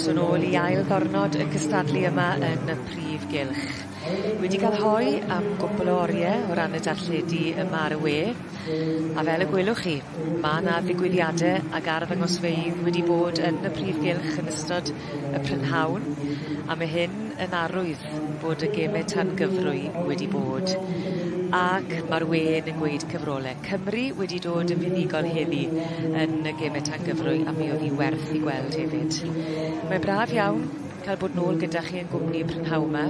croeso nôl I ail ddornod y cystadlu yma yn y Prif Gylch. Wedi cael hoi am gwpl o oriau o ran y darlledu yma ar y we, a fel y gwelwch chi, mae yna ddigwyddiadau ac arddangosfeydd wedi bod yn y Prif Gylch yn ystod y Prynhawn, a mae hyn yn arwydd bod y gemau tangyfrwy wedi bod. Ac mae'r wen yn gweud cyfrolau. Cymru wedi dod yn fuddugol heddi yn y gemau tangyfrwy a mi oedd hi werth I gweld hefyd. Mae'n braf iawn cael bod nôl gyda chi yn gwmni Prynhawn yma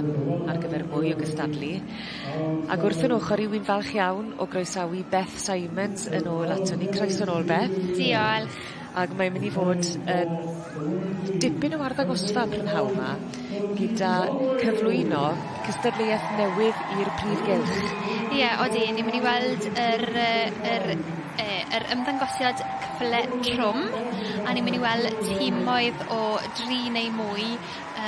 ar gyfer mwy o gystadlu. Ac wrth yn ochr I wy'n falch iawn o groesawu Beth Simons yn ôl ato ni. Croeso nôl Beth. Diolch. Ac mae'n mynd I fod yn dipyn o arddangosfa Prynhawn yma gyda cyflwyno cystadleuaeth newydd i'r Prif Gylch. Ie, odi, ni'n mynd I weld yr ymddangosiad cyffle trwm, a ni'n mynd I weld tîmoedd o 3 neu mwy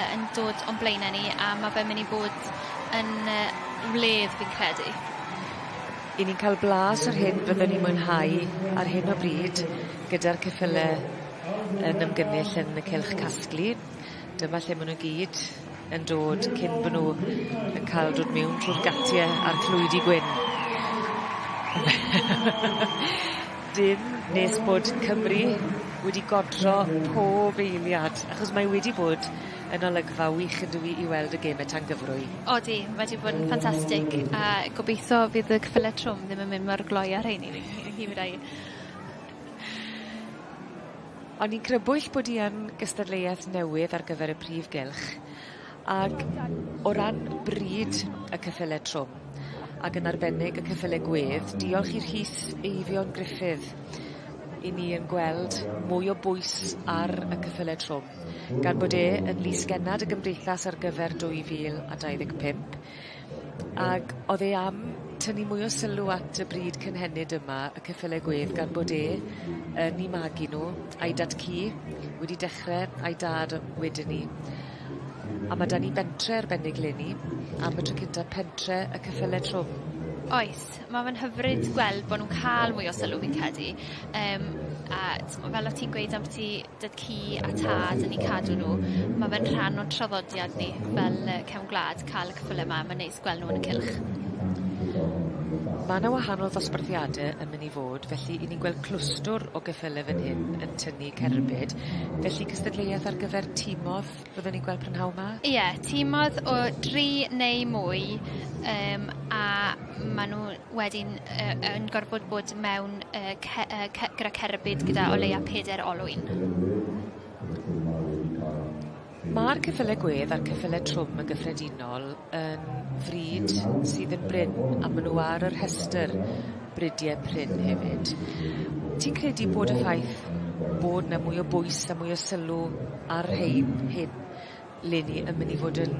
yn dod o'n blaenau ni, a mae fe'n mynd I fod yn wledd fi'n credu. I ni'n cael blas o'r hyn fyddwn ni'n mwynhau ar hyn o bryd gyda'r ceffylau yn ymgynnull yn y cylch casglu. Dyma lle maen nhw gyd yn dod cyn bod nhw yn cael dod mewn trwy'r gatiau a'r clwydi gwyn. Dim nes bod Cymru wedi godro pob eiliad, achos mae wedi bod yn olygfa wych yn dwi I weld y gemau tangyfrwy. Odi, mae wedi bod yn ffantastig, a gobeithio fydd y cyffylau trwm ddim yn mynd mor gloi ar rheini hi fydau. Ond ni'n crybwyll bod I yn gystadleuaeth newydd ar gyfer y Prif Gylch, ac o ran bryd y cyffylau trwm, ac yn arbennig y cyffylau gwedd, diolch i'r Rhys Eifion Griffith, I ni yn gweld mwy o bwys ar y cyffylau trwm, gan bod yn lysgennad y gymdeithas ar gyfer 2025, ac oedd am tynnu mwy o sylw at y bryd cynhenid yma, y cyffylau gwedd, gan bod yn I magu nhw, a'i dadcu wedi dechrau a'i dad wedyn ni. A mae da ni bentre arbennig leni, am y tro cynta pentre y cyffylau trwm. Oes, mae fe'n hyfryd gweld bod nhw'n cael mwy o sylw fi'n credu. A fel o ti'n gweud am ti dadcu a tad yn ei cadw nhw, mae fe'n rhan o'n traddodiad ni fel cefn gwlad cael y cyffylau yma, mae'n neis gweld nhw yn y cylch. Mae yna wahanol ddosbarthiadau yn mynd I fod, felly I ni'n gweld clwstwr o gyffylau fan hyn yn tynnu cerbyd. Felly cystadleuaeth ar gyfer tîmodd byddwn ni'n gweld Prynhawn yma? Ie, tîmodd o 3 neu mwy, a maen nhw wedyn yn gorfod bod mewn gyda cerbyd gyda o leia 4 olwyn. Mae'r cyffylau gwedd a'r cyffylau trwm yn gyffredinol yn fryd sydd yn bryn, a maen nhw ar yr rhestr brydiau pryn hefyd. Ti'n credu bod y ffaith bod yna mwy o bwys a mwy o sylw ar hyn leni yn mynd I fod yn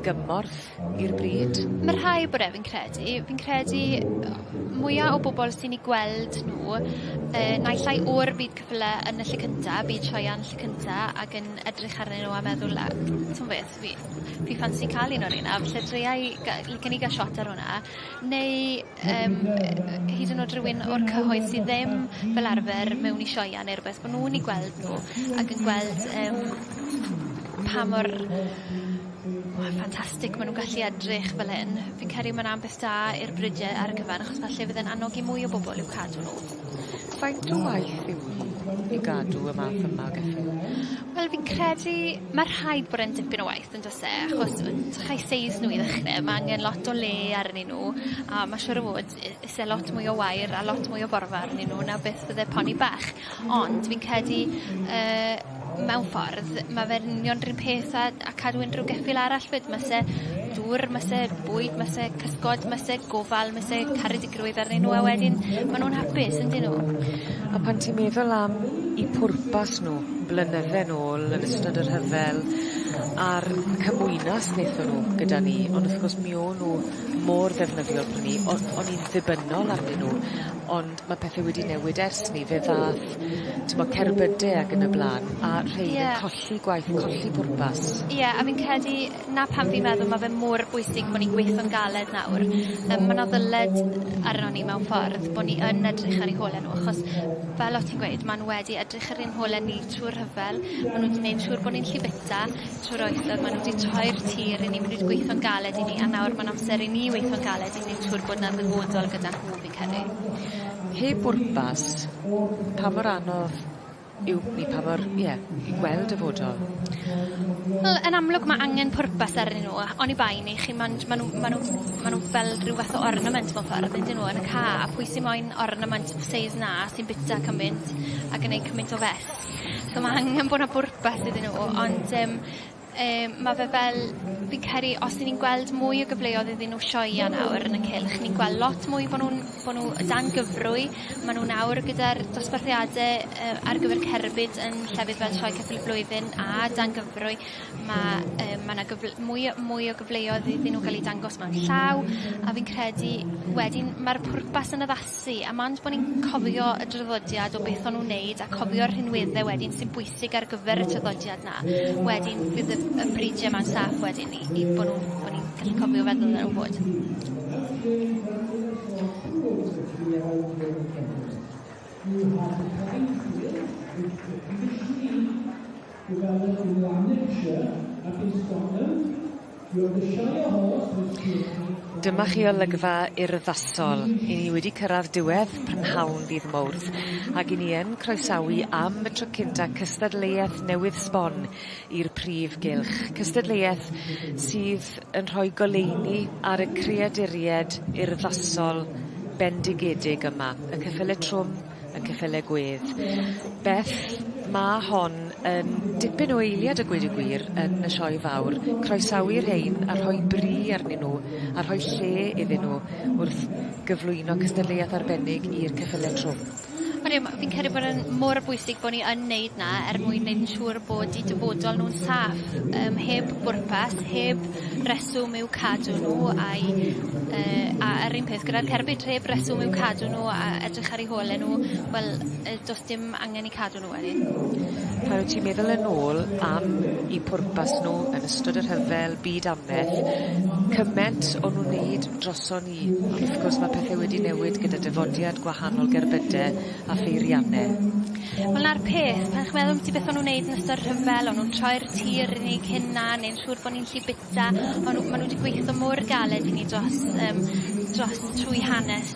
gymorth i'r bryd? Mae rhai bod fi'n credu. Fi'n credu mwyaf o bobl sy'n I gweld nhw naill ai o'r byd cyffylau yn y lle cynta, byd sioean lle cynta, ac yn edrych arnyn nhw a meddwl, ti'n beth, fi ffansi cael un o'r un, a felly dreiau gen I gael shot ar hwnna, neu hyd yn oed rhywun o'r cyhoedd sydd ddim fel arfer mewn I sioean neu rhywbeth, bod nhw'n I gweld nhw, ac yn gweld pa mor ffantastig maen nhw'n gallu edrych fel hyn. Fi'n credu mae'n ambell da i'r brydiau ar y cyfan, achos falle fydd yn annog I mwy o bobl i'w cadw nhw. Faint o waith yw I gadw y math yma o gyffil? Wel, fi'n credu mae rhaid bod e'n dipyn o waith yn dose, achos chai seis nhw I ddechrau, mae angen lot o le arnyn nhw, a mae siwr o fod ise lot mwy o wair a lot mwy o borfa arnyn nhw na beth fydde poni bach. Ond fi'n credu mewn ffordd, mae fe'n union rhywun peth a cadw unrhyw geffil arall fyd. Mae se dŵr, mae se bwyd, mae se cysgod, mae se gofal, mae se caredigrwydd arnyn nhw, a wedyn mae nhw'n hapus, yndyn nhw. A pan ti'n meddwl am I pwrpas nhw blynydde nôl yn ystod yr rhyfel, a'r cymwynas wnaethon nhw gyda ni, ond wrth gwrs mi o'n nhw mor ddefnyddiol prynu, o'n i'n ddibynnol arnyn nhw, ond mae pethau wedi newid ers ni, fe ddath cerbydau ac yn y blaen, a rhain yn colli gwaith, colli pwrpas. Ie, a fi'n credu, na pam fi'n meddwl mae fe mor bwysig bod ni'n gweithio'n galed nawr. Mae yna ddyled arno ni mewn ffordd bod ni yn edrych ar eu holau nhw, achos fel o ti'n gweud, maen nhw wedi edrych ar ein holau ni trwy'r rhyfel, maen nhw wedi gwneud siŵr bod ni'n lli bita trwy'r oesoedd, maen nhw wedi troi'r tir i ni, maen nhw wedi gweithio'n galed i ni, a nawr mae'n amser i ni weithio'n galed i wneud siŵr bod yna'n ddyfodol gyda nhw fi'n credu. Heb bwrpas, pa mor anodd yw ni, pa mor, i gweld dyfodol? Wel, yn amlwg mae angen pwrpas arnyn nhw, ond i bai ni, maen nhw fel rhyw fath o ornament mewn ffordd, ydyn nhw yn y ca, a pwy sy'n moyn ornament seis na, sy'n bita cymaint a gwneud cymaint o fes. So mae angen bod yna bwrpas ydyn nhw, ond mae fe fel, fi'n credu, os ni'n gweld mwy o gyfleoedd iddyn nhw sioia nawr yn y cylch, ni'n gweld lot mwy bod nhw dan gyfrwy, maen nhw nawr gyda'r dosbarthiadau ar gyfer cerbyd yn llefydd fel Sioe Ceffyl y Flwyddyn a dan gyfrwy, mae yna mwy o gyfleoedd iddyn nhw cael ei dangos mewn llaw, a fi'n credu wedyn mae'r pwrpas yn addasu, a ma'n bod ni'n cofio y draddodiad o beth o'n nhw'n wneud a cofio'r rhinweddau wedyn sy'n bwysig ar gyfer y traddodiad na, wedyn fydd y bridiau ma'n saff wedyn i bod ni'n gallu cofio feddwl yn nhw bod. Dyma chi olygfa urddasol. I ni wedi cyrraedd diwedd Prynhawn ddydd Mawrth, ac i ni yn croesawu am y tro cynta cystadleuaeth newydd sbon i'r Prif Gylch. Cystadleuaeth sydd yn rhoi goleuni ar y creaduried urddasol bendigedig yma, y ceffylau trwm, y ceffylau gwedd. Beth, mae hon yn dipyn o eiliad y gweud y gwir yn y sioe fawr, croesawu'r rhain a rhoi bri arnyn nhw, a rhoi lle iddyn nhw wrth gyflwyno cystadleuaeth arbennig i'r ceffylau trwm. Fi'n credu bod yn mor bwysig bod ni yn neud na mwyn neud yn siŵr bod i dyfodol nhw'n saff, heb bwrpas, heb reswm i'w cadw nhw a yr un peth gyda'r cerbyd, heb reswm i'w cadw nhw a edrych ar eu holau nhw, wel, does dim angen i cadw nhw wedyn. Pan wyt ti'n meddwl yn ôl am eu pwrpas nhw yn ystod yr rhyfel byd amleth, cyment o'n nhw'n neud droson ni, ond wrth gwrs mae pethau wedi newid gyda dyfodiad gwahanol gerbydau a pheiriannau. Wel, na'r peth, pan chi'n meddwl beth o'n nhw'n neud yn ystod rhyfel, o'n nhw'n troi'r tir i ni cynna, neu'n siŵr bod ni'n lli bita, maen nhw wedi gweithio mor galed i ni dros trwy hanes,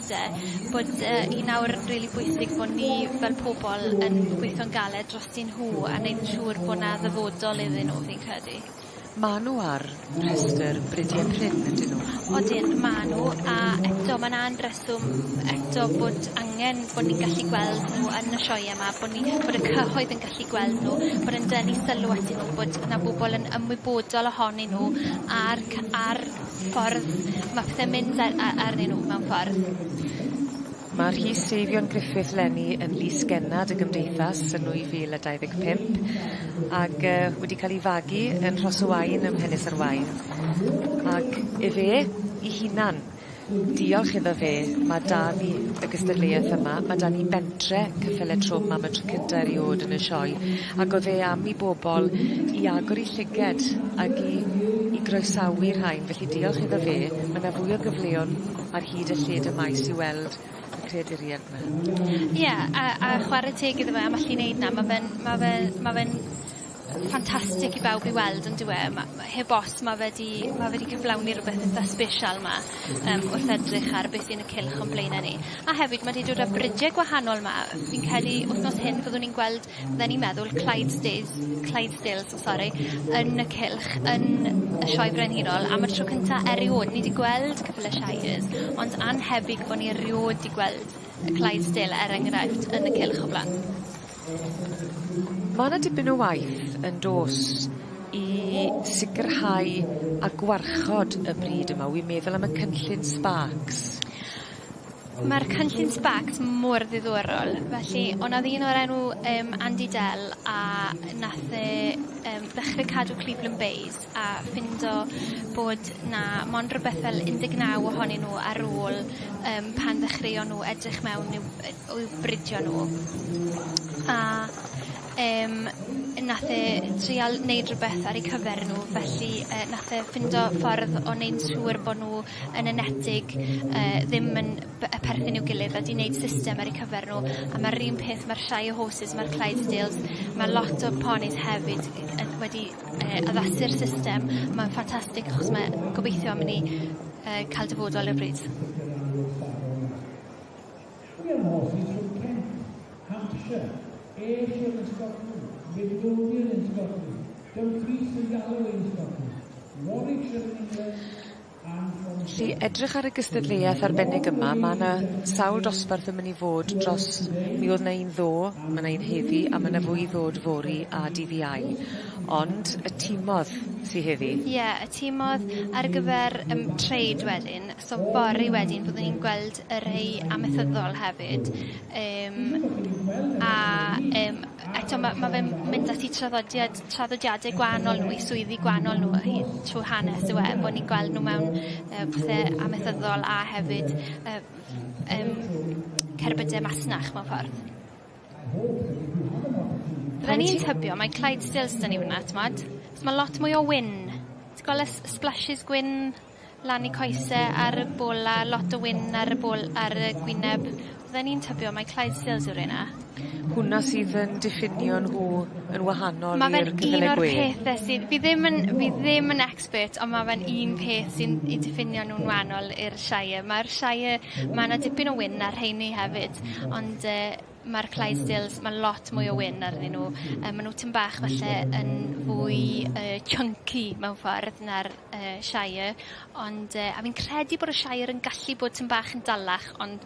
bod i nawr yn rili bwysig bod ni fel pobl yn gweithio'n galed dros dyn nhw a neud yn siŵr bod na ddyfodol iddyn nhw, fi'n credu. Maen nhw ar rhestr bridiau prin ydyn nhw? Odyn, maen nhw, a eto mae yna'n reswm eto bod angen bod ni'n gallu gweld nhw yn y sioe yma, bod y cyhoedd yn gallu gweld nhw, bod yn dynnu sylw atyn nhw, bod yna bobl yn ymwybodol ohonyn nhw a'r ffordd mae pethau'n mynd arnyn nhw mewn ffordd. Mae'r Rhys Seifion Griffith Lenny yn lys gennad y gymdeithas yn 2015 ac wedi cael ei fagu yn Rhosywaun ym Mhenys yr Waun. Ac i fe, i hunan, diolch iddo fe, mae da ni y gystadleuaeth yma, mae da ni bentre ceffylau trwm am y tro cynta eriod yn y sioe, ac oedd e am i bobl i agor i llyged ac i groesawu'r rhain, felly diolch iddo fe, mae yna fwy o gyfleon ar hyd y lled y maes i weld y creaduriad yma. Ie, a chwarae teg iddo fe am allu wneud na, mae fe'n ffantastig i bawb i weld yn dywe. Heb os mae fe di cyflawni rhywbeth eitha special yma wrth edrych ar beth sy'n y cylch o'n blaenau ni. A hefyd mae wedi dod â bridiau gwahanol yma. Fi'n credu wythnos hyn fyddwn ni'n gweld, fydden ni'n meddwl, Clydesdales, yn y cylch, yn y sioe Frenhinol, am y tro cynta eriod. Ni wedi gweld ceffylau Shires, ond anhebyg bod ni eriod wedi gweld y Clydesdale enghraifft yn y cylch o blaen. Mae yna dipyn o waith yn dos i sicrhau a gwarchod y bryd yma. Wi'n meddwl am y cynllun Sparks. Mae'r cynllun Sbacs mor ddiddorol, felly o'na ddyn o'r enw Andy Dell a nath ddechrau cadw Cleveland Bays a ffindo bod na mond rhywbeth fel 19 ohonyn nhw ar ôl pan ddechreuon nhw edrych mewn i'w bridio nhw. A nath trial wneud rhywbeth ar eu cyfer nhw, felly nath ffindo ffordd o wneud siŵr bod nhw yn enedig ddim yn perthyn i'w gilydd a di wneud system ar eu cyfer nhw. A mae'r un peth, mae'r Shire Horses, mae'r Clydesdales, mae lot o ponis hefyd wedi addasu'r system. Mae'n ffantastig achos mae gobeithio am ni cael dyfodol y bryd. Ayrshire in Scotland, Midlothian in Scotland, Dumfries and Galloway in Scotland, Warwickshire in England, and from... Lly edrych ar y gystadleuaeth arbennig yma, mae yna sawl dosbarth yn mynd i fod dros, mi oedd yna un ddo, mae yna un heddi, a mae yna fwy ddod fori a DVI. Ond y tîmodd sy'n heddi? Ie, y tîmodd ar gyfer trade wedyn, so fori wedyn byddwn ni'n gweld y rhai amaethyddol hefyd. Eto mae fe'n mynd at i traddodiadau gwahanol nhw, i swyddi gwahanol nhw trwy hanes yw bod ni'n gweld nhw mewn pethau amaethyddol a hefyd cerbydau masnach mewn ffordd. Byddwn ni'n tybio, mae Clydesdales dyn ni hwnna, tmod? Mae lot mwy o wyn. Ti'n gweld y splashes gwyn lan i coesau ar y bola, lot o wyn ar y gwyneb. Byddwn ni'n tybio, mae Clydesdales yw'r yna. Hwna sydd yn diffinio nhw yn wahanol i'r cyfle Mae fe'n un o'r gwe? pethau sydd... Fi ddim yn expert, ond mae fe'n un peth sy'n i diffinio nhw'n wahanol i'r Shire. Mae'r Shire, mae yna dipyn o wyn ar rheini hefyd, ond mae'r Clydesdales, mae lot mwy o wyn arnyn nhw. Mae nhw tym bach falle yn fwy chunky mewn ffordd na'r Shire, ond a fi'n credu bod y Shire yn gallu bod tym bach yn dalach, ond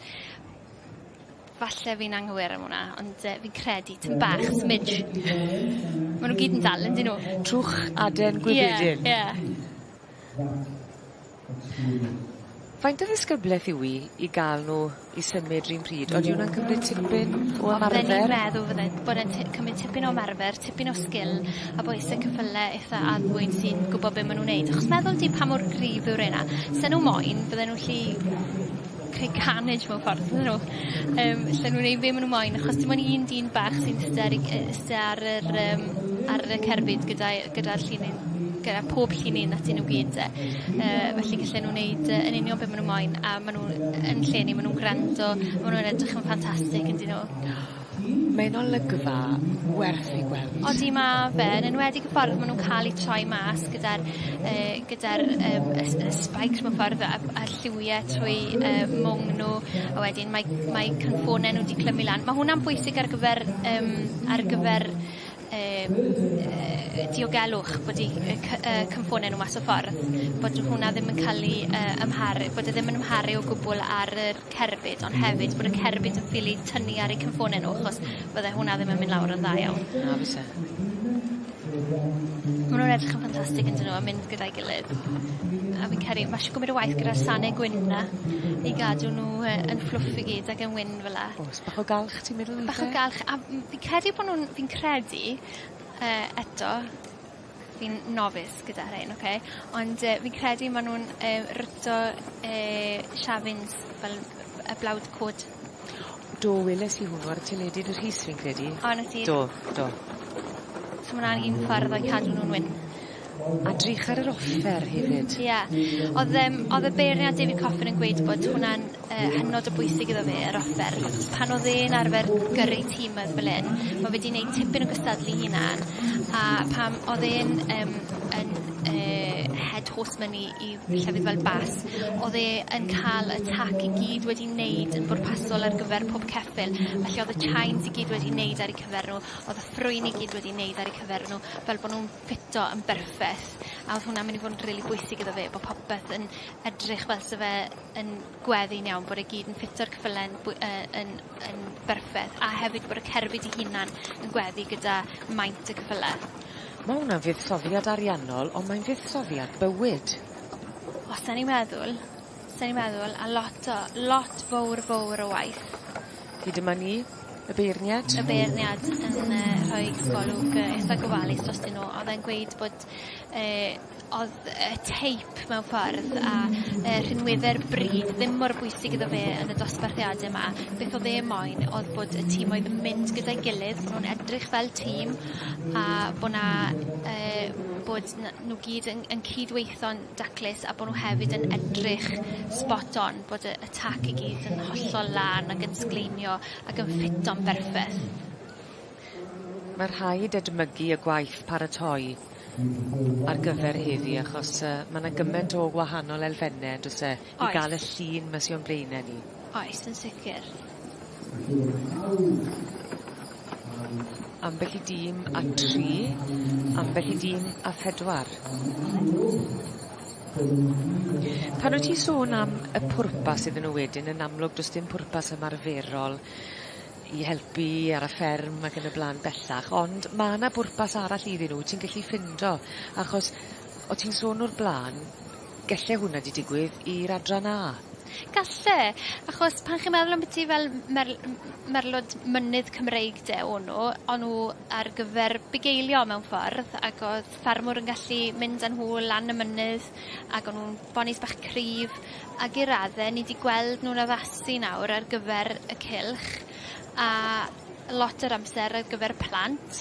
falle fi'n anghywir am hwnna, ond fi'n credu tym bach, smidge. Mae nhw gyd yn dal, yndyn nhw? Trwch aden gwybydyn. Ie. Faint o ddisgybleth yw i gael nhw i symud rhywun pryd? Oeddi hwnna'n cymryd tipyn o ymarfer? Fydden ni'n meddwl bod e'n cymryd tipyn o ymarfer, tipyn o sgil, a bod eisiau cyffyle eitha addwyn sy'n gwybod beth maen nhw'n neud. Achos meddwl di pa mor gryf yw'r yna. Se nhw moyn, bydden nhw creu carnage mewn ffordd, bydden nhw. Lle nhw'n neud be maen nhw moyn, achos dim ond un dyn bach sy'n ystod ar y cerbyd gyda'r llinyn. Gyda pob llunyn at nhw gyd. Felly gallen nhw'n neud yn union beth maen nhw'n moyn, a maen nhw yn lle ni, maen nhw'n gwrando, maen nhw'n edrych yn ffantastig yn dyn nhw. Mae'n olygfa werth i gweld. Odi ma fe, yn enwedig y ffordd maen nhw'n cael eu troi mas gyda'r spikes mewn ffordd a'r lliwiau trwy mwng nhw, a wedyn mae cynffonau nhw wedi clymu lan. Mae hwnna'n bwysig ar gyfer diogelwch bod cynffonau nhw mas o ffordd, bod hwnna ddim yn cael ei ymharu, bod e ddim yn ymharu o gwbl ar y cerbyd, ond hefyd bod y cerbyd yn ffili tynnu ar eu cynffonau nhw, achos bydde hwnna ddim yn mynd lawr yn dda iawn. Na, fysa. Maen nhw'n edrych yn ffantastig yn dyn nhw a mynd gyda'i gilydd. A fi'n caru, mae eisiau gwybod y waith gyda'r sanau gwyn na i gadw nhw yn fflwff i gyd ac yn wyn fel la. Oes, bach o galch ti'n meddwl? Bach o galch, a fi'n credu eto, fi'n nofus gyda hyn, okay? Ond fi'n credu maen nhw'n ryto siafins fel y blawd cod. Do, weles i hwnnw ar y teledu dy rhys fi'n credu. O, na ti? Do. So mae'n un ffordd o'i cadw nhw'n wyn. A drych ar yr offer hefyd. Ie. Oedd y beirniad David Coffin yn gweud bod hwnna'n hynod o bwysig iddo fe, yr offer. Pan oedd e'n arfer gyrru tîmydd fel hyn, mae wedi gwneud tipyn o gystadlu hunan, a pam oedd e'n head horseman i llefydd fel Bass, oedd e'n cael y tac i gyd wedi wneud yn bwrpasol ar gyfer pob ceffyl. Felly oedd y chines i gyd wedi wneud ar eu cyfer nhw, oedd y ffrwyn i gyd wedi wneud ar eu cyfer nhw, fel bod nhw'n ffito yn berffaith. A oedd hwnna'n mynd i fod yn rili bwysig iddo fe, bod popeth yn edrych fel se fe yn gweddi'n iawn, bod e gyd yn ffito'r cyffylau yn berffaith, a hefyd bod y cerbyd i hunan yn gweddi gyda maint y cyffylau. Mae hwnna'n fuddsoddiad ariannol, ond mae'n fuddsoddiad bywyd. Os da ni'n meddwl, sa'n ni'n meddwl, a lot fawr o waith. Hyd yma ni, y beirniad. Y beirniad yn rhoi golwg eitha gofalus dros nhw. Oedd e'n gweud bod oedd y teip mewn ffordd a rhinweddau'r bryd ddim mor bwysig iddo fe yn y dosbarthiadau yma. Beth oedd e moyn oedd bod y tîm oedd yn mynd gyda'i gilydd, bod nhw'n edrych fel tîm a bod nhw gyd yn cydweithio'n daclus a bod nhw hefyd yn edrych spot on, bod y tac i gyd yn hollol lan ac yn sgleinio ac yn ffit o'n berffeth. Mae rhaid edmygu y gwaith paratoi ar gyfer heddi, achos mae yna gymaint o wahanol elfennau, does e, i gael y llun mas i'w blaenau ni. Oes, yn sicr. Ambell i dîm a 3, ambell i dîm a 4. Pan wyt ti sôn am y pwrpas iddyn nhw wedyn, yn amlwg does dim pwrpas ymarferol i helpu ar y fferm ac yn y blaen bellach, ond mae yna bwrpas arall iddyn nhw, ti'n gallu ffindo, achos o ti'n sôn o'r blaen, gelle hwnna di digwydd i'r adran A. Galle, achos pan chi'n meddwl am beth fel merlod mynydd Cymreig o'n nhw ar gyfer bugeilio mewn ffordd, ac oedd ffarmwr yn gallu mynd â nhw lan y mynydd, ac o'n nhw'n bonis bach cryf, ac i raddau, ni wedi gweld nhw'n addasu nawr ar gyfer y cylch, a lot o'r amser ar gyfer plant.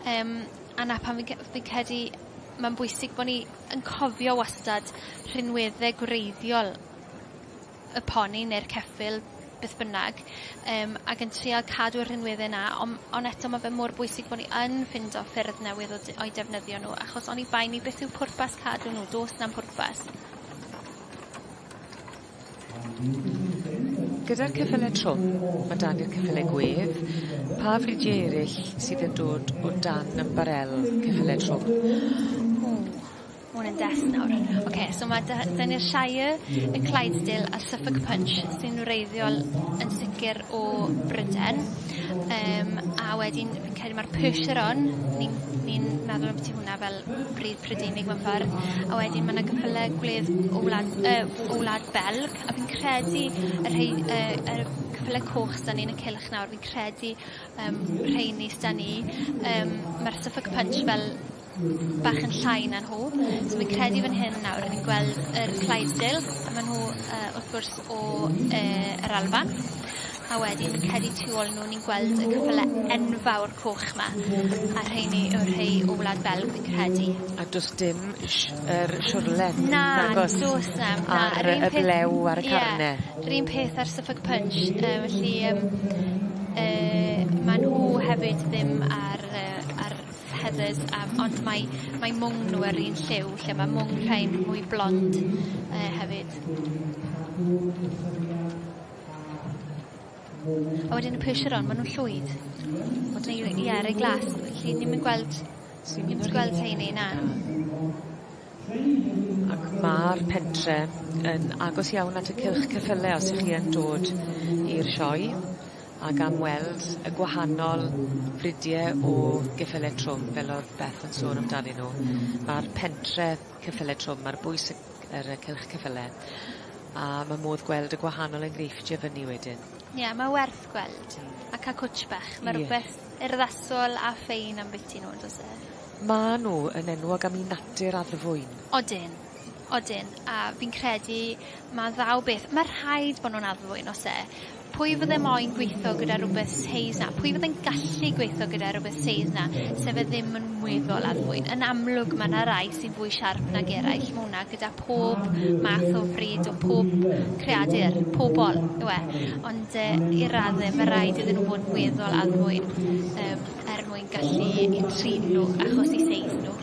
A na pan fi'n credu mae'n bwysig bod ni yn cofio wastad rhinweddau gwreiddiol y poni neu'r ceffyl, beth bynnag, ac yn trial cadw'r rhinweddau yna, ond eto mae fe mor bwysig bod ni yn ffindo ffyrdd newydd o'i defnyddio nhw, achos o'n i bai ni beth yw pwrpas cadw nhw, dos na'n pwrpas. Gyda'r cyffylau trwm, mae dan i'r cyffylau gwedd, pa fridiau eraill sydd yn dod o dan y barel cyffylau trwm? Hwn yn des nawr. So mae dan i'r Shire, y Clydesdale a'r Suffolk Punch sy'n wreiddiol yn sicr o Bryden. A wedyn, fi'n credu mae'r Percheron, ni'n meddwl am beth hwnna fel bryd Prydeinig mewn ffordd. A wedyn mae yna gyffylau gwledd o wlad Belg. A fi'n credu y cyffylau coch sy'n ni'n y cylch nawr. Fi'n credu rheini sy'n ni. Mae'r Suffolk Punch fel bach yn llai na nhw. So fi'n credu fan hyn nawr, ni'n gweld yr Clydesdale, a maen nhw wrth gwrs yr Alban. A wedyn, fi'n credu tu ôl nhw, ni'n gweld y cyffylau enfawr coch yma. A rheini yw'r rhai o wlad Belg, fi'n credu. A does dim yr siwrle? Na, does na. Ar y blew, ar y carne? Ie, yr un peth ar Suffolk Punch. Felly, maen nhw hefyd ddim ar heathers, ond mae mwng nhw ar un lliw, lle mae mwng rhain mwy blond hefyd. A wedyn y Percheron, maen nhw'n llwyd. Ie, ar ei glas. Felly ni'n mynd gweld heini na. Ac mae'r pentre yn agos iawn at y cylch cyffylau os ych chi yn dod i'r sioe, ac am weld y gwahanol fridiau o gyffylau trwm, fel oedd Beth yn sôn amdanyn nhw. Mae'r pentre cyffylau trwm, mae'r bwys yr cylch cyffylau, a mae modd gweld y gwahanol enghreifftiau fyny wedyn. Ie, mae werth gweld, a cael cwtch bach. Mae rhywbeth urddasol a ffein am byti nhw, does e? Mae nhw yn enwog am 'u natur addfwyn. Odyn, a fi'n credu mae ddaw beth. Mae rhaid bod nhw'n addfwyn, os e. Pwy fydde moyn gweithio gyda rhywbeth seis na? Pwy fydde'n gallu gweithio gyda rhywbeth seis na, sef e ddim yn weddol addfwyn? Yn amlwg mae yna rai sy'n fwy siarp nag eraill. Mae hwnna gyda pob math o fryd o pob creadur, pobol, yw e. Ond i raddau, mae rhaid iddyn nhw bod yn weddol addfwyn mwyn gallu i trin nhw achos i seis nhw.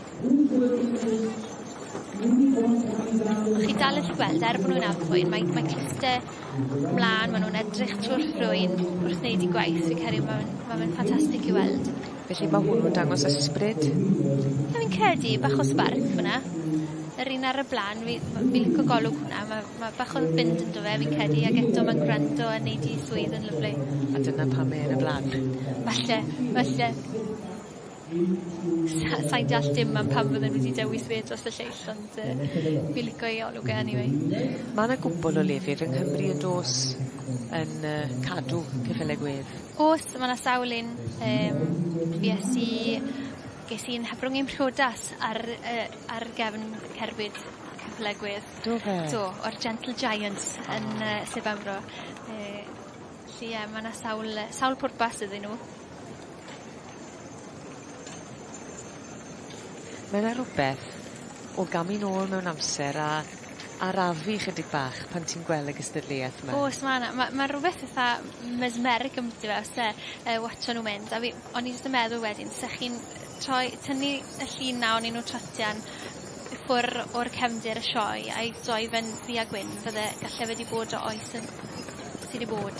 Chi dal yn gweld, bod nhw'n addfwyn, mae clustau mlaen, maen nhw'n edrych trwy'r ffrwyn wrth wneud i gwaith. Fi'n credu mae'n ffantastig i weld. Felly mae hwnnw'n dangos ysbryd? Fi'n credu bach o sbarc fyna. Yr un ar y blaen, fi'n licio golwg hwnna. Mae bach o fynd yn do fe, fi'n credu, ac eto mae'n gwrando a wneud i swydd yn lyflu. A dyna pam mae'n y blaen? Falle. Sa'n deall dim am pam fydden nhw wedi dewis fe dros y lleill, ond fi licio ei olwg anyway. Mae yna gwbl o lefydd yng Nghymru yn dos yn cadw ceffylau gwedd. Oes, mae yna sawl un. Ges i'n hybrwng i'n priodas ar gefn cerbyd ceffylau gwedd. Do fe? Do, o'r Gentle Giants yn Sylwebaeth. Mae yna sawl pwrpas iddyn nhw. Mae yna rhywbeth o gamu nôl mewn amser a arafu chydig bach pan ti'n gweld y gystadleuaeth yma. Oes, mae rhywbeth eitha mesmeric yn byd fe, os watcho nhw mynd. A o'n i jyst yn meddwl wedyn, sech chi'n tynnu y llun na o'n nhw trotian ffwr o'r cefndir y sioe a'i droi fe'n ddi a gwyn, fydde gallai wedi bod o oes sydd wedi bod.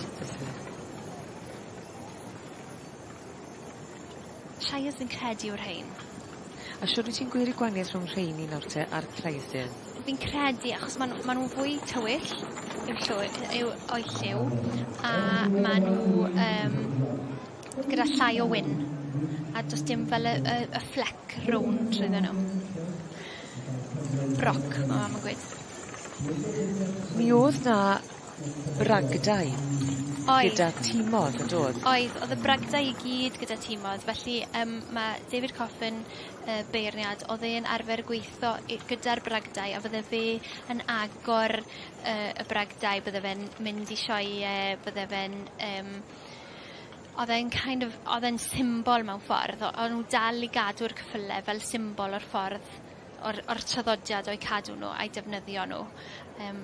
Siaias fi'n credu o'r rhain. A siwr wyt ti'n gweud y gwahaniaeth rhwng rheini nawr te a'r Cleisdyn? Fi'n credu, achos maen nhw fwy tywyll o'i lliw, a maen nhw gyda llai o wyn, a does dim fel y fflec rownd rydyn nhw. Broc, mae mam yn gweud. Mi oedd na bragdau gyda tîmodd y dod? Oedd y bragdau i gyd gyda tîmodd, felly mae David Coffin beirniad, oedd e'n arfer gweithio gyda'r bragdau, a bydde fe yn agor y bragdau, bydde fe'n mynd i sioe, bydde fe'n... oedd e'n symbol mewn ffordd, oedd nhw dal i gadw'r cyffylau fel symbol o'r ffordd, o'r traddodiad o'i cadw nhw a'i defnyddio nhw.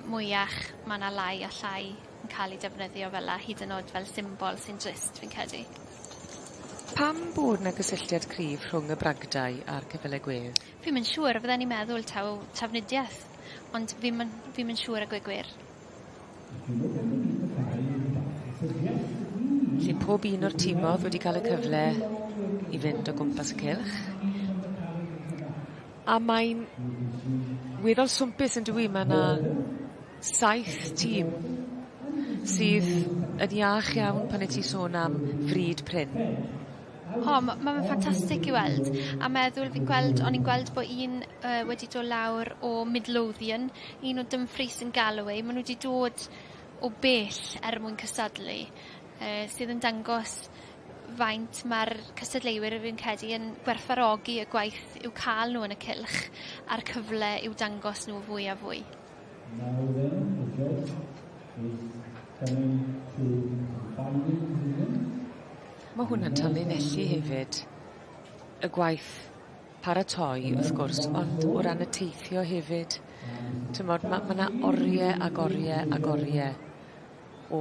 Mwyach mae yna lai a llai yn cael ei defnyddio fel a hyd yn oed fel symbol sy'n drist, fi'n credu. Pam bod yna gysylltiad cryf rhwng y bragdau a'r ceffylau gwedd? Fi'n mynd siŵr, fydden ni'n meddwl tafnidiaeth, ond fi'n mynd siŵr y gwir. Lle pob un o'r tîmodd wedi cael y cyfle i fynd o gwmpas y cylch. A mae'n weddol swmpus yn dwi, mae yna 7 tîm sydd yn iach iawn pan y ti sôn am fryd Pryn. Mae'n ffantastig i weld, a meddwl o'n i'n gweld bod un wedi dod lawr o Midlothian, un o Dumfries yn Galloway, maen nhw wedi dod o bell mwyn cystadlu, sydd yn dangos faint mae'r cystadleuwyr fi'n credu yn gwerthfawrogi y gwaith i'w cael nhw yn y cylch, a'r cyfle i'w dangos nhw fwy a fwy. Mae hwnna'n tanlinellu hefyd y gwaith paratoi wrth gwrs, ond o ran y teithio hefyd. Mae yna oriau ag oriau ag oriau o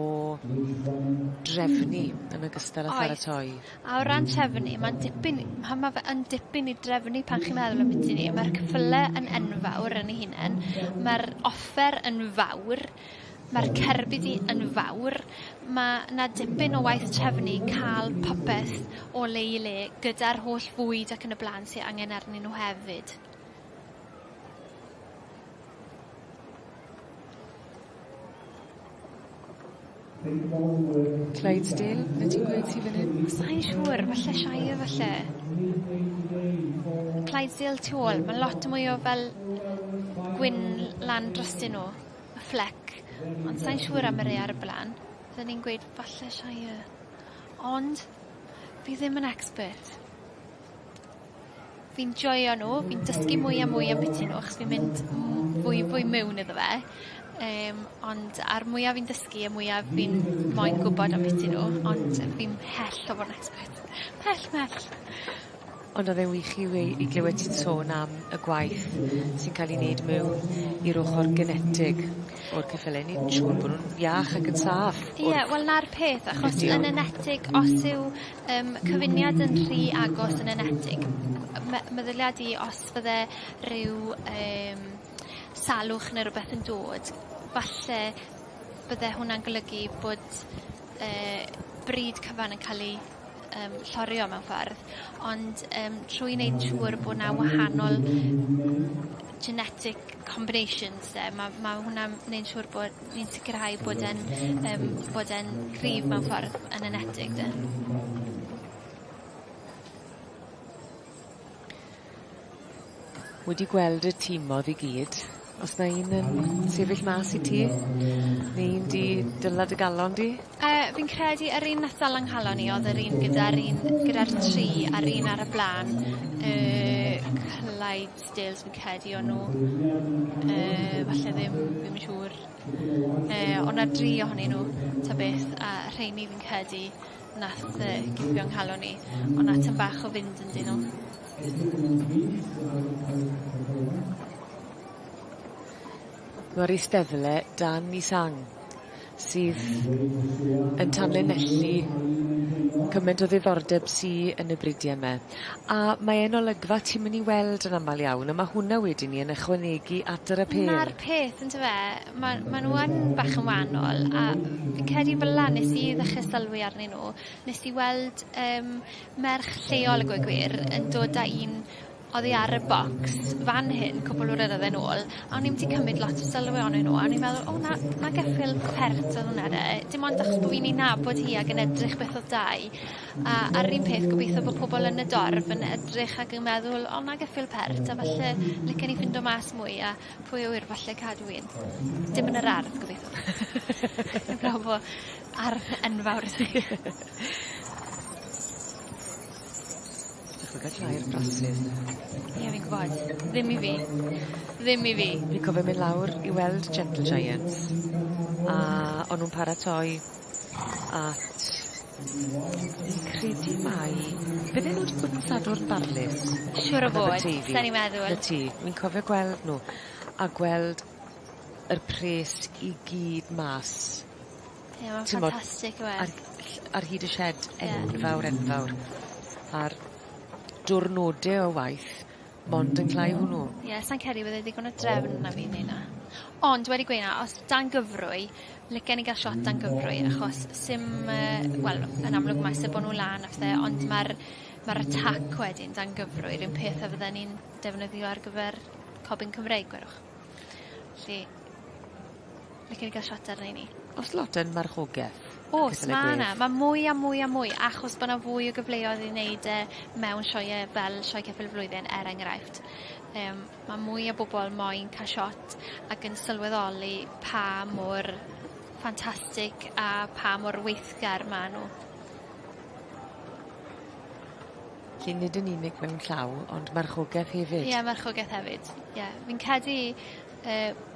drefnu yn ogystal â pharatoi. A o ran trefnu, mae'n dipyn i drefnu pan chi'n meddwl am beth ni. Mae'r cyffylau yn enfawr yn ei hunain, mae'r offer yn fawr, mae'r cerbyd yn fawr, mae yna dipyn o waith trefnu cael popeth o le i le gyda'r holl fwyd ac yn y blaen sydd angen arnyn nhw hefyd. Clydesdale, na ti'n gweud ti fan hyn? Sa'n siŵr, falle Shire, falle. Clydesdale tu ôl, mae lot mwy o fel gwyn lan drostyn nhw, y fflec. Ond sa'n siŵr am yr ei ar y blaen. Fydden ni'n gweud, falle Shire. Ond, fi ddim yn expert. Fi'n joio nhw, fi'n dysgu mwy a mwy am beth nhw, achos fi'n mynd fwy mewn iddo fe. Ond ar mwyaf fi'n dysgu a mwyaf fi'n moyn gwybod am beth nhw, ond fi'n hell o fod yn expert. Mell. Ond oedd e'n wych i glywed ti'n sôn am y gwaith sy'n cael ei wneud mewn i'r ochr genetig o'r ceffylau. Ni'n siŵr bod nhw'n iach ac yn saff. Ie, wel na'r peth, achos yn enetig, os yw cyfuniad yn rhy agos yn enetig, meddyliad i os fydde rhyw salwch neu rhywbeth yn dod, falle bydde hwnna'n golygu bod bryd cyfan yn cael ei llorio mewn ffordd, ond trwy wneud yn siŵr bod na wahanol genetic combinations, mae hwnna'n wneud siŵr bod ni'n sicrhau bod e'n gryf mewn ffordd yn enetig. Wedi gweld y tîmodd I gyd. Os na un yn sefyll mas I ti? Neu un di dylad y galon di? Fi'n credu yr un nath dal anghalon ni oedd yr un gyda'r tri a'r un ar y blaen. Clydesdales fi'n credu o'n nhw. Falle ddim yn siŵr. Ond na 3 ohonyn nhw, ta beth, a rheini fi'n credu nath gipio anghalon ni. Ond na tym bach o fynd yn dyn nhw. Mae'r eisteddle dan I sang, sydd yn tanlinellu cymaint o ddiddordeb sydd yn y bridiau yma. A mae e'n olygfa ti'n mynd I weld yn aml iawn, a mae hwnna wedyn ni yn ychwanegu at yr apêl. Na'r peth, yn tyfe, mae nhw yn bach yn wahanol, a fi'n credu fel la nes I ddechrau sylwi arnyn nhw, nes I weld merch lleol y gwe gwir yn dod â un oedd I ar y bocs fan hyn cwbl o ryddoedd yn ôl, a o'n i'n wedi cymryd lot o sylwi ohonyn nhw, a o'n i'n meddwl, na geffil pert oedd hwnna de, dim ond achos bod fi'n ei nabod hi ac yn edrych beth oedd dau, a ar un peth gobeithio bod pobl yn y dorf yn edrych ac yn meddwl, na geffil pert, a falle licen I ffindo mas mwy, a pwy o wir falle cadw un. Dim yn yr ardd gobeithio. Dwi'n gwybod bod ardd enfawr ydych. Dwi'n cael llai'r brasys. Ie, fi'n gwybod. Ddim I fi. Ddim I fi. Fi'n cofio mynd lawr I weld Gentle Giants, a o'n nhw'n paratoi at fi'n credu mai bydde nhw wedi bod yn sadwrn barlus. Siwr o fod, sa'n i'n meddwl. Na ti, fi'n cofio gweld nhw a gweld yr pres I gyd mas. Ie, mae'n ffantastig o Ar hyd y shed enfawr. A'r diwrnodau o waith mond yn clai hwnnw. Ie, sa'n credu bydde digon o drefn na fi'n neud na. Ond wedi gweud na, os dan gyfrwy, licen I gael shot dan gyfrwy, achos yn amlwg mae sy'n bod nhw lan a pethau, ond mae'r attack wedyn dan gyfrwy, rhywun peth a fydden ni'n defnyddio ar gyfer Cobyn Cymreig, gwerwch. Felly, licen I gael shot ar ni. Os lot yn marchogaeth? Os, mae yna. Mae mwy a mwy, achos bod yna fwy o gyfleoedd I wneud mewn sioe fel sioe ceffyl flwyddyn, enghraifft. Mae mwy o bobl moyn cael shot ac yn sylweddoli pa mor ffantastig a pa mor weithgar mae nhw. Felly nid yn unig mewn llaw, ond marchogaeth hefyd? Ie, marchogaeth hefyd. Fi'n credu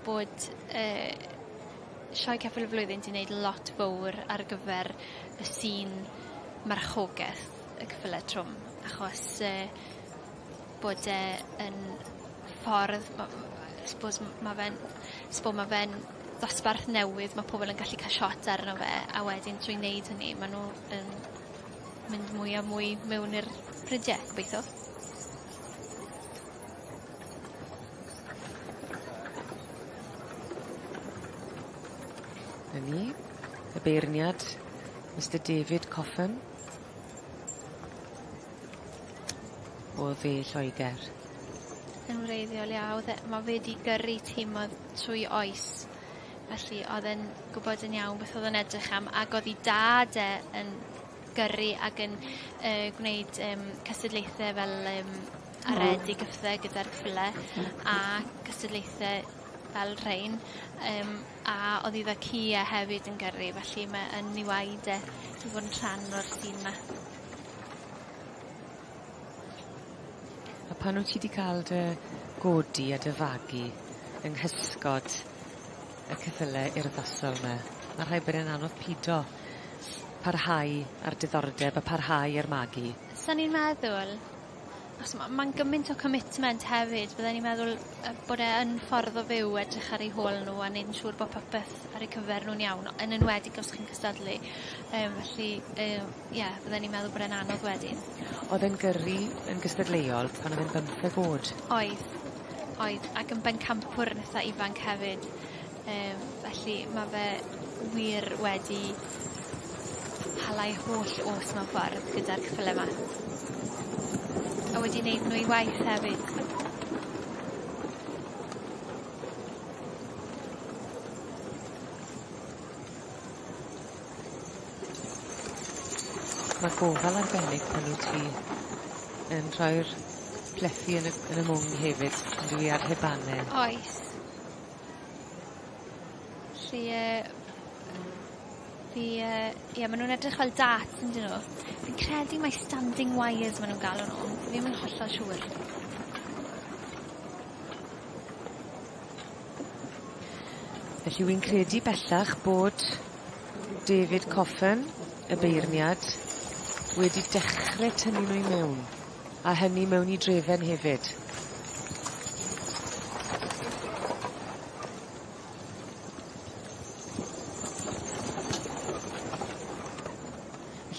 bod sioe ceffyl y flwyddyn wedi gwneud lot fawr ar gyfer y sîn marchogaeth y cyffyle trwm, achos bod yn ffordd, mae fe'n ddosbarth newydd, mae pobl yn gallu cael shot arno fe, a wedyn trwy wneud hynny, maen nhw yn mynd mwy a mwy mewn i'r prydiau, gobeithio. Ni, y beirniad, Mr David Coffin, o dde Lloegr. Yn wreiddiol iawn, mae fe wedi gyrru tîmodd trwy oes, felly oedd yn gwybod yn iawn beth oedd yn edrych am, ac oedd I dad yn gyrru ac yn gwneud cystadlaethau fel aredig gyffredau gyda'r cyffyle, a cystadlaethau fel rhain, a oedd iddo Cia hefyd yn gyrru, felly mae yn ei waed I fod yn rhan o'r sîn yma. A pan wyt ti wedi cael dy godi a dy fagu yng nghysgod y ceffyle urddasol yma, mae rhaid bod yn anodd pido parhau ar diddordeb a parhau ar magu. Sa'n i'n meddwl, mae'n gymaint o commitment hefyd, byddai'n i'n meddwl bod e'n ffordd o fyw edrych ar ei hôl nhw a wneud yn siŵr bod popeth ar eu cyfer nhw'n iawn, yn enwedig os chi'n cystadlu. Felly, byddai'n i'n meddwl bod e'n anodd wedyn. Oedd e'n gyrru yn gystadleuol pan oedd e'n 15 oed? Oedd, ac yn bencampwr yn eitha ifanc hefyd. Felly, mae fe wir wedi halau holl os mewn ffordd gyda'r cyffyle yma. A wedi wneud nhw I waith hefyd. Mae gofal arbennig pan wyt ti yn rhoi'r plethu yn y mwng hefyd, yn dwi ar hebannau. Oes. Ie, maen nhw'n edrych fel darts yn dyn nhw. Fi'n credu mai standing wires maen nhw'n galw nhw. Fi ddim yn hollol siŵr. Felly wy'n credu bellach bod David Coffin, y beirniad, wedi dechrau tynnu nhw i mewn, a hynny mewn i drefen hefyd.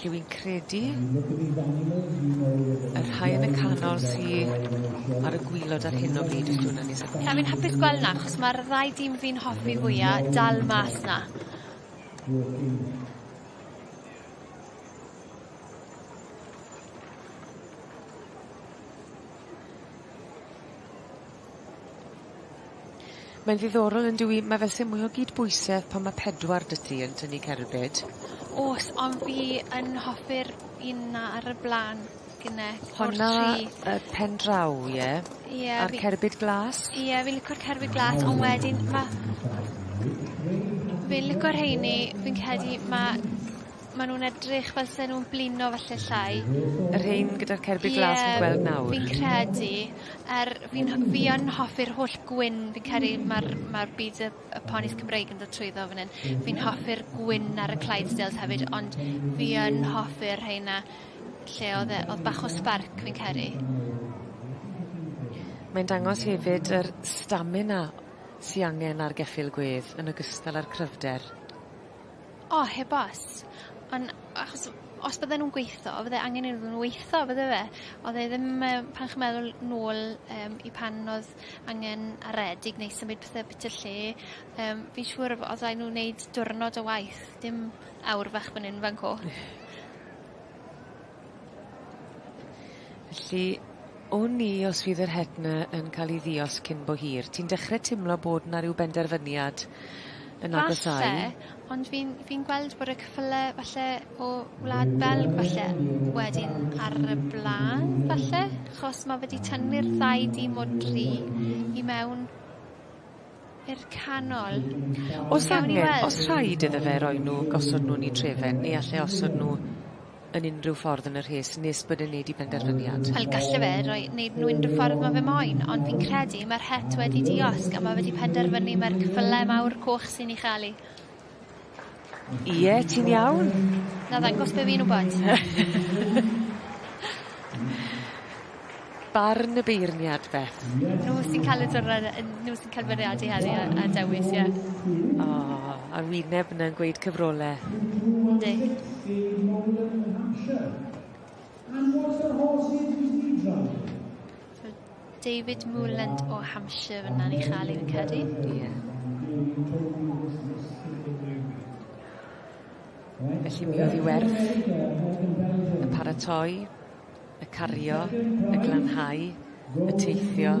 Felly wy'n credu y rhai yn y canol sydd ar y gwylod ar hyn o bryd ys dwi'n anis. Fi'n hapus gweld na, achos mae'r ddau dîm fi'n hoffi fwyaf dal mas na. Mae'n ddiddorol yn dwi, mae fel sy'n mwy o gydbwysedd pan mae 4 dy ti yn tynnu cerbyd. Oes, ond fi yn hoffi'r un na ar y blaen gyda Honna y pen draw, ie? Ie. A'r cerbyd glas? Ie, fi'n licio'r cerbyd glas, ond wedyn fi'n licio'r heini, fi'n credu ma nhw'n edrych fel se nhw'n blino falle llai. Yr hein gyda'r cerbyd glas yn gweld nawr? Fi'n credu, fi yn hoffi'r holl gwyn, fi'n credu mae'r byd y ponis Cymreig yn dod trwyddo fan hyn. Fi'n hoffi'r gwyn ar y Clydesdales hefyd, ond fi yn hoffi'r heina lle oedd bach o sparc, fi'n credu. Mae'n dangos hefyd yr stamina sy angen ar geffyl gwedd yn ogystal â'r cryfder. O, heb os. Ond achos os bydde nhw'n gweithio, bydde angen iddyn nhw weithio, bydde fe. Oedd e ddim, pan chi'n meddwl nôl i pan oedd angen aredig neu symud pethau bit y lle, fi'n siŵr oedd nhw'n wneud diwrnod o waith, dim awr fach fan hyn fan co. Felly, o ni os fydd yr hetna yn cael ei ddios cyn bo hir, ti'n dechrau timlo bod na rhyw benderfyniad yn agosau? Falle, ond fi'n gweld bod y cyffyle falle o Wlad Belg falle wedyn ar y blaen falle, achos mae wedi tynnu'r ddau dîm o 3 i mewn i'r canol. Os rhaid iddo fe roi nhw, gosod nhw'n i trefen, neu allai osod nhw yn unrhyw ffordd yn y rhes, nes bod yn neud i benderfyniad? Wel, galle fe wneud nhw unrhyw ffordd mae fe moyn, ond fi'n credu mae'r het wedi diosg a mae wedi penderfynu mae'r cyffyle mawr coch sy'n ei chael. Ie, ti'n iawn? Na ddangos be fi'n wybod. Barn y beirniad, Beth. Nhw sy'n cael y diwrnod, nhw sy'n cael fyriadu heddi a dewis, ie. O, a wyneb yna'n gweud cyfrolau. Yndi. David Mouland o Hampshire fyna'n ei chael fi'n credu. Ie. Felly mi oedd i werth y paratoi, y cario, y glanhau, y teithio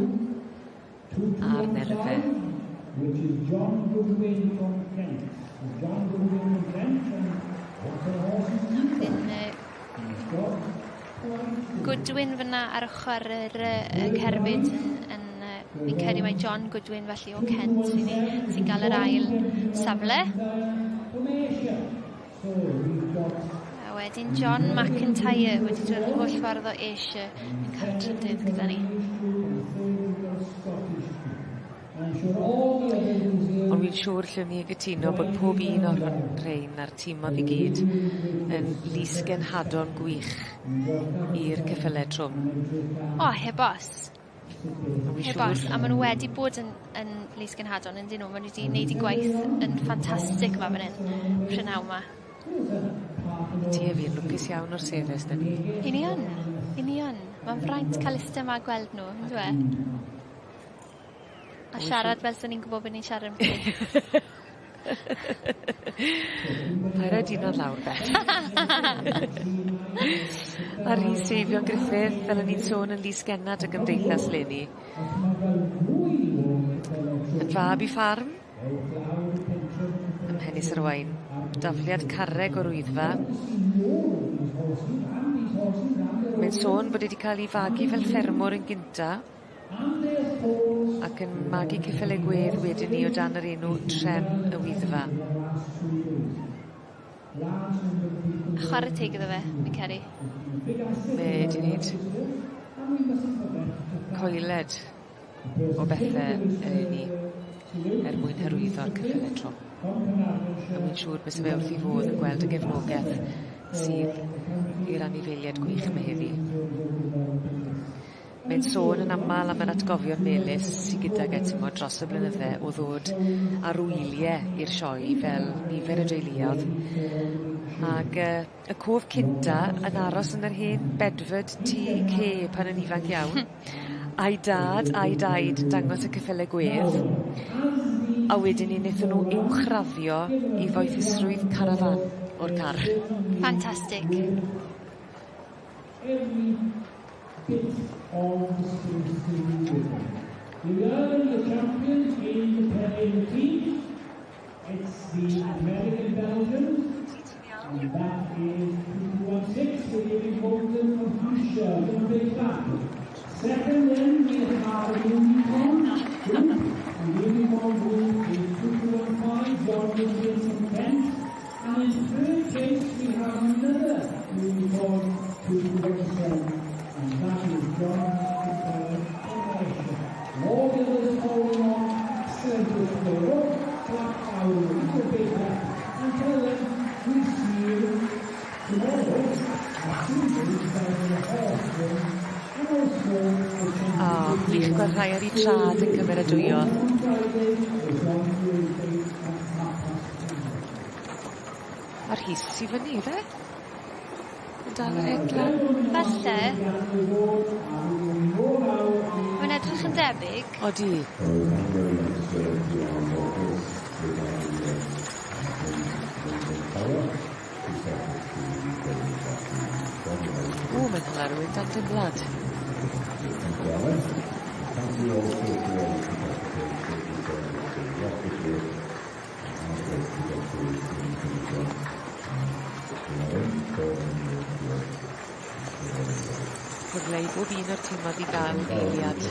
a'r nerfau. Goodwin fyna ar ochr y cerbyd fi'n credu mae John Goodwin felly o Kent sy'n cael yr ail safle. A wedyn John McIntyre wedi dod yn holl ffordd o Asia yn cael trydydd gyda ni. Ond fi'n siŵr lle ni gytuno bod pob un o'r rhain a'r tîm oedd i gyd yn lusgenhadon gwych i'r ceffylau trwm. O, heb os. Heb os, a maen nhw wedi bod yn lusgenhadon yn dyn nhw. Maen nhw wedi gwneud i gwaith yn ffantastig ma fan hyn, Prynhawn ma. Ti e fi'n lwcus iawn o'r sefys, dyn ni. I ni yn. Mae'n fraint cael iste yma gweld nhw, yn dwi? A siarad fel sy'n ni'n gwybod bod ni'n siarad yn Pa'r ydyn o'n lawr, Beth. A Rhys Seifion Griffith, fel o'n ni'n sôn yn lusgennad y gymdeithas leni. Yn fab i ffarm, ym Mhenys yr Wain. Dafliad carreg o'r Wyddfa, Mae'n sôn bod wedi cael ei fagu fel ffermwr yn gynta ac yn magu ceffylau gwedd wedyn ni o dan yr enw Trem y Wyddfa. Chwarae teg iddo fe, mi'n ceri. Mae wedi wneud coeled o bethau eleni mwyn hyrwyddo'r ceffylau tro. A mae'n siŵr bys fe wrth i fod yn gweld y gefnogaeth sydd i'r anifeiliaid gwych mae heddi. Mae'n sôn yn aml am yr atgofion melys sydd gydag etymo dros y blynydde o ddod ar wyliau i'r sioe fel nifer y deuluodd. Ac y cof cynta yn aros yn yr hen Bedford TK pan yn ifanc iawn. A'i dad a'i daid dangos y ceffylau gwedd. A wedyn ni wnaethon nhw uwchraddio i foethusrwydd carafan o'r car. Fantastic. Every bit of the the champions in the Premier team. It's the American Belgians. And that is 216 for David Bolton from Hampshire. From Big Back. Second then we have the unicorn group. The unicorn group is 215, John Williams from Kent. And in third place we have another unicorn 227. And that is John from Welsh. All the others following on excellently to the road. Black out a little bit back. Until then, we see you tomorrow at 2:30 Gwych gweld rhai ar ei trad yn cymeradwyo. Mae'r hys i fyny, fe? Yn dal yr eglan. Falle. Mae'n edrych yn debyg. Odi. O, mae'n hwnna rhywun dan dymlad. Cyfle i bob un o'r tîmod i gael eiliad.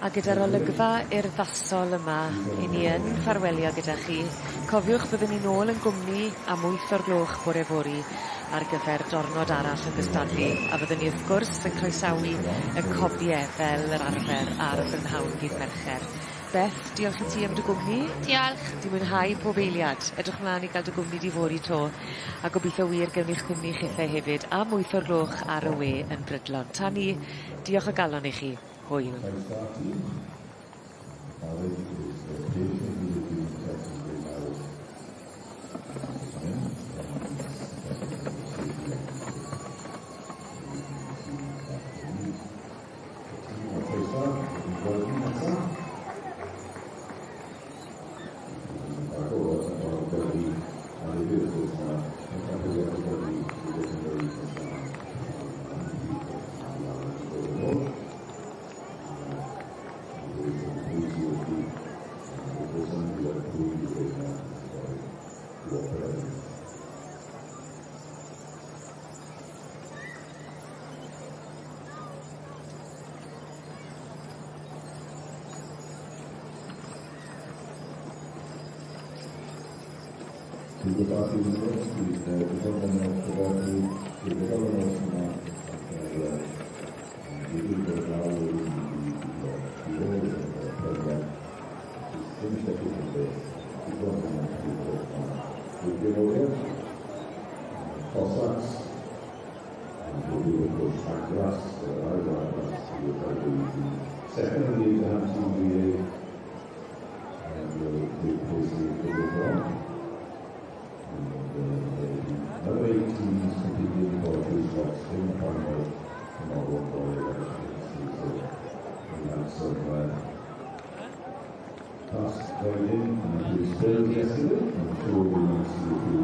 A gyda'r olygfa urddasol yma, i ni yn ffarwelio gyda chi. Cofiwch byddwn ni nôl yn gwmni am 8 o'r gloch bore fori ar gyfer diwrnod arall yn gystadlu, a byddwn ni wrth gwrs yn croesawu y cobiau fel yr arfer ar y Prynhawn Gydd Mercher. Beth, diolch i ti am dy gwmni. Diolch. Di mwynhau pob eiliad. Edrych mlaen i gael dy gwmni di fori to. A gobeithio wir gewn i'ch gwmni chithau hefyd am 8 o'r gloch ar y we yn Brydlon. Tan ni, diolch o galon i chi. Hwyl. slots. And we'll do a push back to us, over us, to the second of these and we'll do the one. Another 8 teams competing for 2 slots in the final tomorrow for elections. So we have some tasks going in, and we spilled yesterday. I'm sure we will see if we